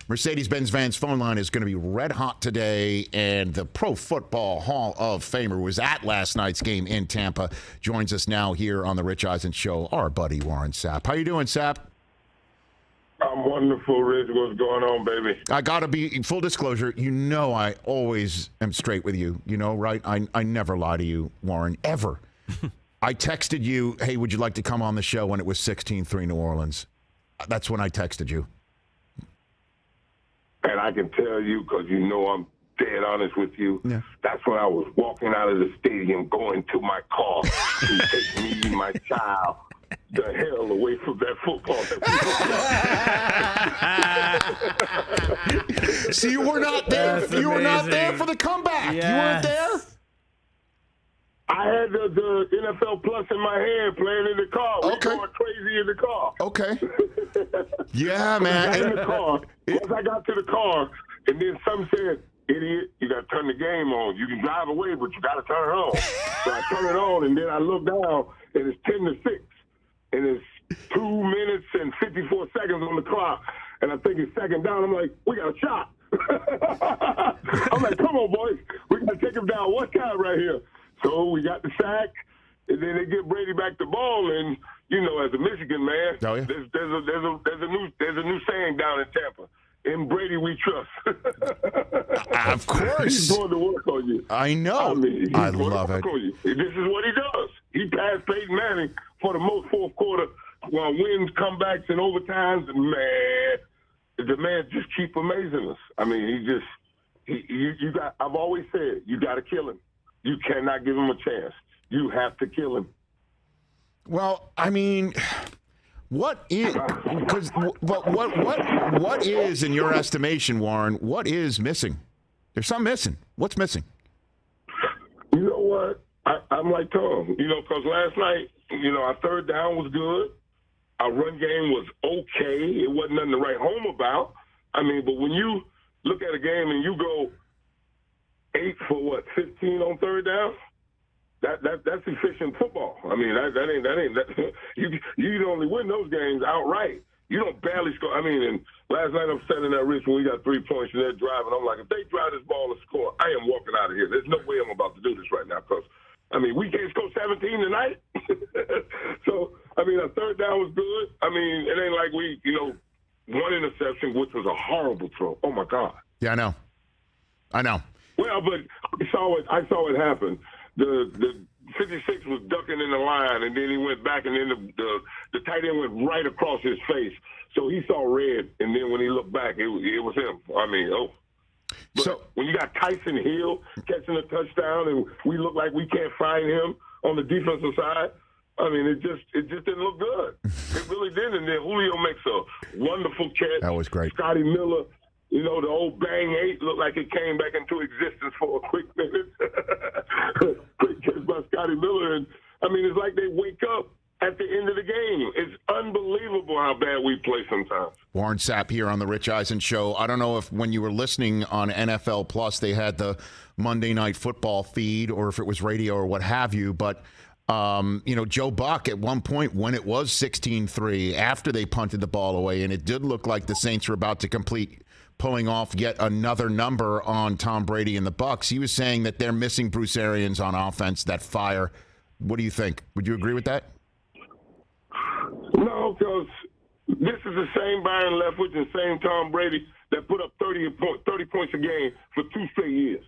Mercedes-Benz Van's phone line is going to be red hot today, and the Pro Football Hall of Famer was at last night's game in Tampa. Joins us now here on the Rich Eisen Show, our buddy Warren Sapp. How you doing, Sapp? I'm wonderful, Rich. What's going on, baby? I got to be, full disclosure, you know I always am straight with you, you know, right? I never lie to you, Warren, ever. I texted you, hey, would you like to come on the show when it was 16-3 New Orleans? That's when I texted you. And I can tell you, because you know I'm dead honest with you, that's when I was walking out of the stadium going to my car to take me and my child the hell away from that football. See, you were not there. That's you were not amazing. there for the comeback. Yes. You weren't there? I had the NFL Plus in my hand playing in the car. We Okay. going crazy in the car. Okay. Yeah, man. I got in the car. Once I got to the car, and then some said, idiot, you got to turn the game on. You can drive away, but you got to turn it on. So I turn it on, and then I look down, and it's 10-6. And it's 2 minutes and 54 seconds on the clock. And I think it's second down. I'm like, we got a shot. I'm like, come on, boys. We got to take him down one time right here. So we got the sack, and then they give Brady back the ball. And, you know, as a Michigan man, Oh, yeah. there's a new saying down in Tampa. In Brady, we trust. Of course. He's going to work on you. I know. I mean, he's I going love to work it. on you. This is what he does. He passed Peyton Manning for the most fourth quarter wins, comebacks, and overtimes. And, man, the man just keep amazing us. I mean, you got. I've always said, you got to kill him. You cannot give him a chance. You have to kill him. Well, I mean, what is what is in your estimation, Warren? What is missing? There's something missing. What's missing? You know what? I'm like Tom. You know, because last night, you know, our third down was good. Our run game was okay. It wasn't nothing to write home about. I mean, but when you look at a game and you go 8 for 15 on third down, that's efficient football. I mean, that ain't you only win those games outright. You don't barely score. I mean, and last night I'm standing there, Rich, when we got 3 points and they're driving. I'm like, if they drive this ball and score, I am walking out of here. There's no way I'm about to do this right now because, I mean, we can't score 17 tonight. So, I mean, our third down was good. I mean, it ain't like we, you know, one interception, which was a horrible throw. Oh, my God. Yeah, I know. Well, but I saw it happen. The 56 was ducking in the line, and then he went back, and then the tight end went right across his face. So he saw red, and then when he looked back, it was him. I mean, But so when you got Tyson Hill catching a touchdown, and we look like we can't find him on the defensive side, I mean, it just didn't look good. It really didn't. And then Julio makes a wonderful catch. That was great. Scotty Miller. You know, the old Bang 8 looked like it came back into existence for a quick minute. Quick catch by Scotty Miller. And, I mean, it's like they wake up at the end of the game. It's unbelievable how bad we play sometimes. Warren Sapp here on the Rich Eisen Show. I don't know if when you were listening on NFL Plus, they had the Monday Night Football feed or if it was radio or what have you, but you know, Joe Buck at one point when it was 16-3 after they punted the ball away, and it did look like the Saints were about to complete pulling off yet another number on Tom Brady and the Bucs. He was saying that they're missing Bruce Arians on offense, that fire. What do you think? Would you agree with that? No, because this is the same Byron Leftwich and same Tom Brady that put up 30 points a game for 2 straight years.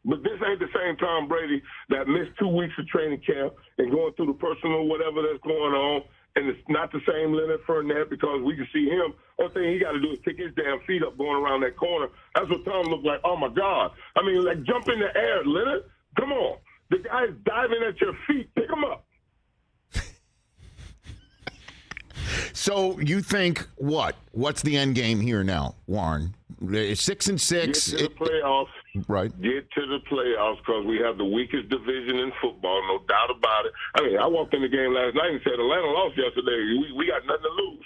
But this ain't the same Tom Brady that missed 2 weeks of training camp and going through the personal whatever that's going on. And it's not the same Leonard Fournette because we can see him. Only thing he got to do is kick his damn feet up going around that corner. That's what Tom looked like. Oh, my God. I mean, like, jump in the air, Leonard. Come on. The guy's diving at your feet. Pick him up. So you think what? What's the end game here now, Warren? 6-6. Get to the playoffs. Right. Get to the playoffs because we have the weakest division in football, no doubt about it. I mean, I walked in the game last night and said Atlanta lost yesterday. We got nothing to lose.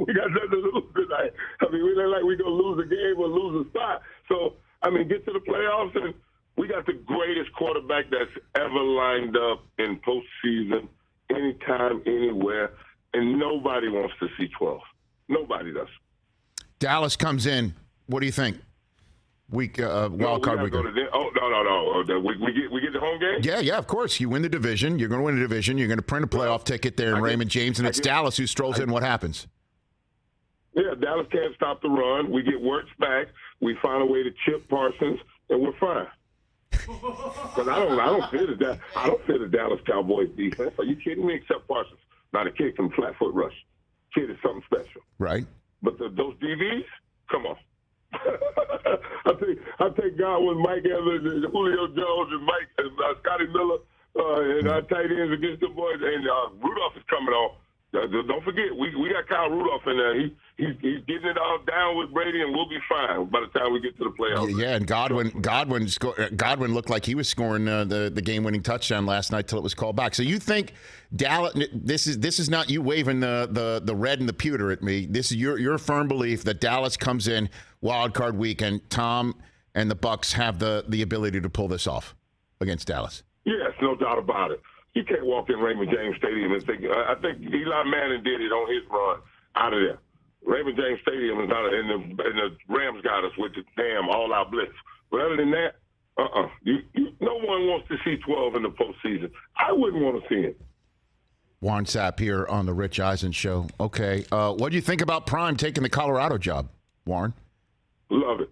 We got nothing to lose tonight. I mean, we ain't like we going to lose a game or lose a spot. So, I mean, get to the playoffs, and we got the greatest quarterback that's ever lined up in postseason, anytime, anywhere, and nobody wants to see 12. Nobody does. Dallas comes in. What do you think? Wild card weekend. No. We get the home game? Yeah, of course. You win the division. You're going to win the division. You're going to print a playoff ticket there in Raymond James, and it's Dallas who strolls in. What happens? Yeah, Dallas can't stop the run. We get Wirtz back. We find a way to chip Parsons, and we're fine. Because I don't fear the Dallas Cowboys defense. Are you kidding me? Except Parsons. Now the kid can flat foot rush. Kid is something special. Right. But those DBs, come on. I think God with Mike Evans and Julio Jones and Scotty Miller and our tight ends against the boys. And Rudolph is coming on. Don't forget, we got Kyle Rudolph in there. He's getting it all down with Brady, and we'll be fine by the time we get to the playoffs. Yeah, and Godwin looked like he was scoring the game-winning touchdown last night till it was called back. So you think Dallas? This is not you waving the red and the pewter at me. This is your firm belief that Dallas comes in wild card weekend. Tom and the Bucs have the ability to pull this off against Dallas. Yes, no doubt about it. You can't walk in Raymond James Stadium and think. I think Eli Manning did it on his run out of there. Raymond James Stadium is not, and the Rams got us with the damn all-out blitz. But other than that, no one wants to see 12 in the postseason. I wouldn't want to see it. Warren Sapp here on the Rich Eisen Show. Okay, what do you think about Prime taking the Colorado job, Warren? Love it.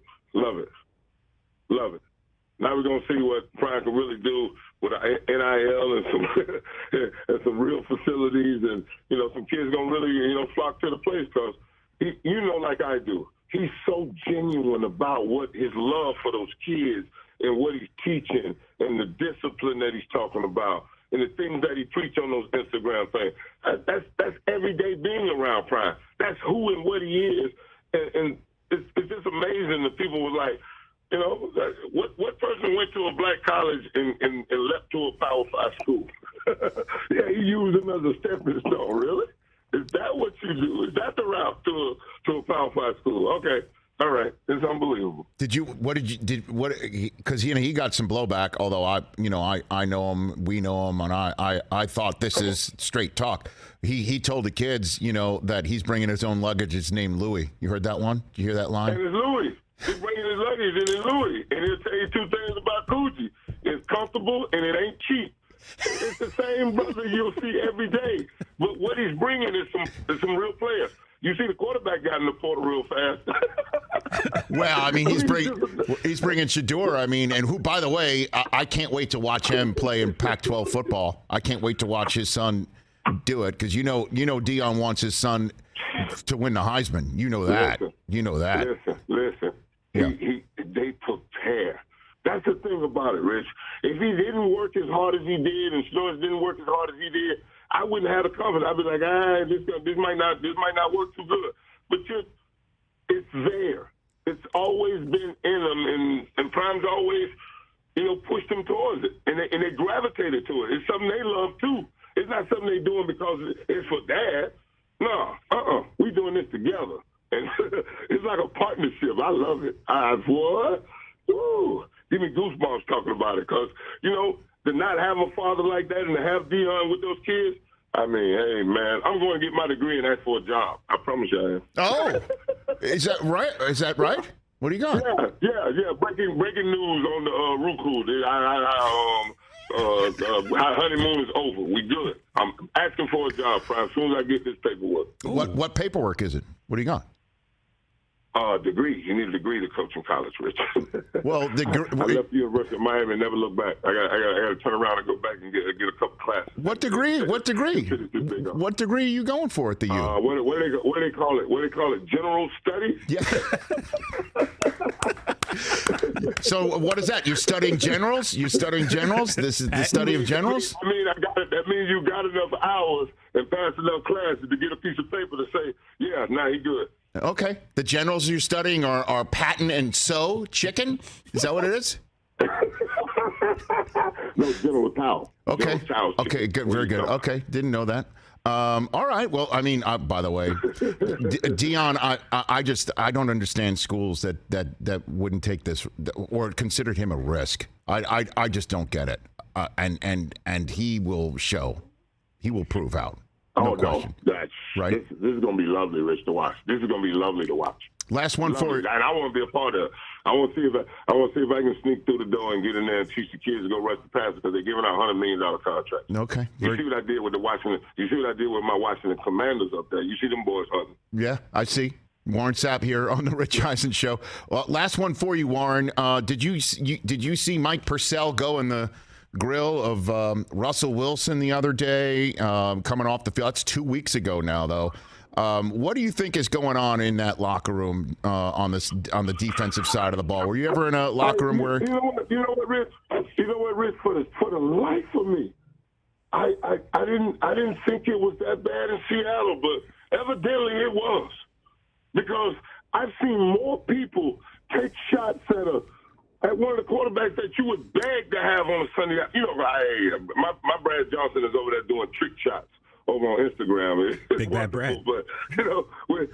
Now we're going to see what Prime can really do with NIL and some real facilities, and some kids going to really flock to the place because like I do, he's so genuine about what his love for those kids and what he's teaching and the discipline that he's talking about and the things that he preach on those Instagram things. That's everyday being around Prime. That's who and what he is, and it's just amazing that people were like. What person went to a black college and left to a Power 5 school? Yeah, he used him as a stepping stone. Really? Is that what you do? Is that the route to a Power 5 school? Okay, all right, it's unbelievable. Because he got some blowback. Although I know him, we know him, and I thought this is straight talk. He told the kids that he's bringing his own luggage. It's named Louis. You heard that one? Did you hear that line? And it's Louis. He's bringing his luggage and it's Louis. And he'll tell you two things about Gucci. It's comfortable and it ain't cheap. It's the same brother you'll see every day. But what he's bringing is some real players. You see the quarterback got in the portal real fast. Well, I mean, he's bringing Shador. I mean, and who, by the way, I can't wait to watch him play in Pac-12 football. I can't wait to watch his son do it because Deion wants his son to win the Heisman. You know that. Listen. Yeah. They prepare. That's the thing about it, Rich. If he didn't work as hard as he did, and Shador didn't work as hard as he did, I wouldn't have the confidence. I'd be like, this might not work too good. But it's there. It's always been in them, and Prime's always, pushed them towards it, and they gravitated to it. It's something they love too. It's not something they're doing because it's for dad. No, we doing this together. And it's like a partnership. I love it. What? Ooh, give me goosebumps talking about it because, to not have a father like that and to have Deion with those kids, I mean, hey, man, I'm going to get my degree and ask for a job. I promise you I am. Oh, is that right? What do you got? Yeah. Breaking news on the Roku. Our honeymoon is over. We good. I'm asking for a job, Prime, as soon as I get this paperwork. What paperwork is it? What do you got? Degree. You need a degree to coach in college, Rich. Well, I left the University of Miami and never looked back. I got to turn around and go back and get a couple classes. What degree? What degree are you going for at the U? What do they call it? What do they call it? General studies? Yeah. So what is that? You're studying generals? This is the study of generals? I mean, I got it. That means you got enough hours and passed enough classes to get a piece of paper to say, yeah, he good. Okay. The generals you're studying are Patton and So chicken? Is that what it is? No, General Tao. Okay. General Tao's okay. Good. Very good. Okay. Didn't know that. All right. Well, I mean, by the way, Deion, I don't understand schools that wouldn't take this or considered him a risk. I just don't get it. And he will show. He will prove out. No question. That's right. This is going to be lovely, Rich, to watch. This is going to be lovely to watch. Last one for and I want to be a part of it. I want to see if I can sneak through the door and get in there and teach the kids to go rush the passer because they're giving out $100 million contracts. Okay. You see what I did with You see what I did with my Washington Commanders up there. You see them boys hunting. Yeah, I see. Warren Sapp here on the Rich Eisen Show. Well, last one for you, Warren. Did you see Mike Purcell go in the grill of Russell Wilson the other day, coming off the field? That's 2 weeks ago now, though. What do you think is going on in that locker room on the defensive side of the ball? Were you ever in a locker room where you know what, Rich? For the life of me, I didn't think it was that bad in Seattle, but evidently it was, because I've seen more people take shots at one of the quarterbacks that you would beg to have on a Sunday. You know, my Brad Johnson is over there doing trick shots over on Instagram. Big bad Brad. But, you know, when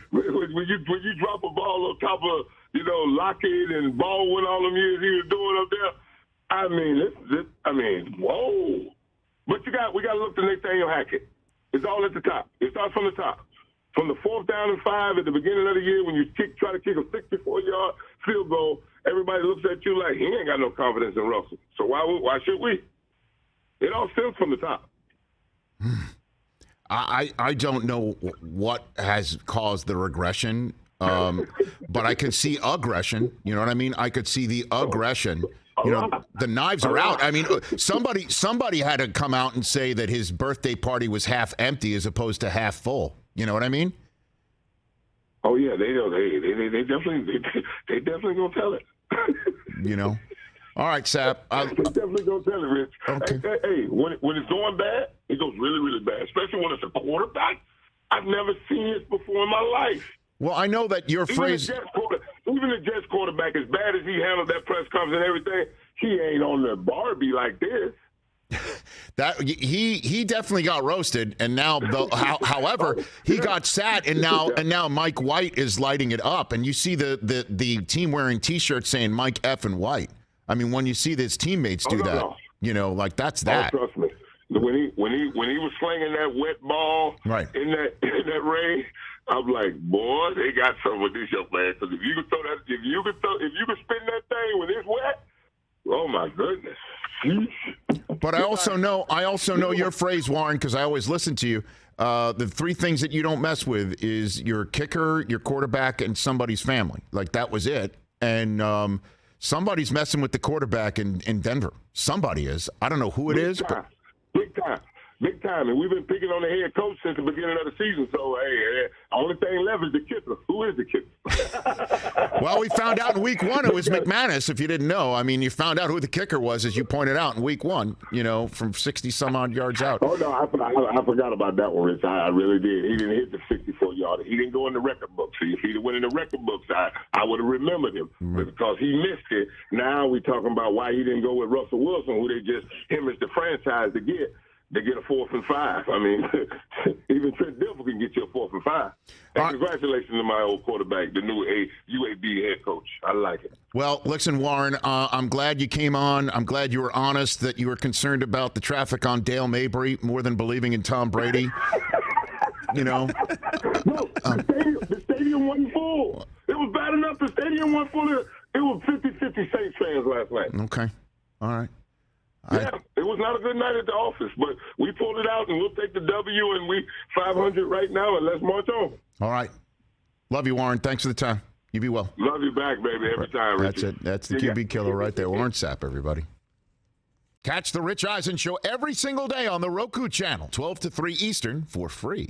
you drop a ball on top of, you know, Lockett and Baldwin, all them years he was doing up there, I mean, whoa. But we got to look to Nathaniel Hackett. It's all at the top. It starts from the top. From the 4th down and 5 at the beginning of the year when you try to kick a 64-yard field goal, everybody looks at you like he ain't got no confidence in Russell. So why should we? It all stems from the top. I don't know what has caused the regression, but I can see aggression. You know what I mean? I could see the aggression. You know, the knives are out. I mean, somebody had to come out and say that his birthday party was half empty as opposed to half full. You know what I mean? Oh yeah, they definitely gonna tell it. You know. All right, Sapp. They definitely gonna tell it, Rich. Okay. Hey, when it's going bad, it goes really, really bad. Especially when it's a quarterback. I've never seen it before in my life. Well, I know that your phrase. Even the Jets quarterback, as bad as he handled that press conference and everything, he ain't on the Barbie like this. That he definitely got roasted, and now however he got sat, and now Mike White is lighting it up, and you see the team wearing T-shirts saying Mike F and White. I mean, when you see his teammates do that, you know, like that's that. Trust me. When he was slinging that wet ball in that rain, I'm like, boy, they got something with this young man. Because if you could spin that thing when it's wet, oh my goodness. But I also know your phrase, Warren, because I always listen to you. The 3 things that you don't mess with is your kicker, your quarterback, and somebody's family. Like that was it. And somebody's messing with the quarterback in Denver. Somebody is. I don't know who it is. Big time. And we've been picking on the head coach since the beginning of the season. So, hey, only thing left is the kicker. Who is the kicker? Well, we found out in week 1 it was McManus, if you didn't know. I mean, you found out who the kicker was, as you pointed out, in week 1, you know, from 60-some-odd yards out. Oh, no, I forgot about that one, Rich. I really did. He didn't hit the 64-yarder. He didn't go in the record books. If he'd have went in the record books, I would have remembered him. But because he missed it, now we're talking about why he didn't go with Russell Wilson, who they just, him as the franchise to get a 4th and 5. I mean, even Trent Dilfer can get you a 4th and 5. And congratulations to my old quarterback, the new UAB head coach. I like it. Well, listen, Warren, I'm glad you came on. I'm glad you were honest, that you were concerned about the traffic on Dale Mabry more than believing in Tom Brady. You know. No, the stadium wasn't full. It was bad enough. The stadium wasn't full. It was 50-50 Saints fans last night. Okay. All right. Yeah, it was not a good night at the office, but we pulled it out, and we'll take the W, and we 500 right now, and let's march on. All right. Love you, Warren. Thanks for the time. You be well. Love you back, baby, every time, Richard. That's it. That's the QB killer right there. Warren Sapp, everybody. Catch the Rich Eisen Show every single day on the Roku channel, 12 to 3 Eastern, for free.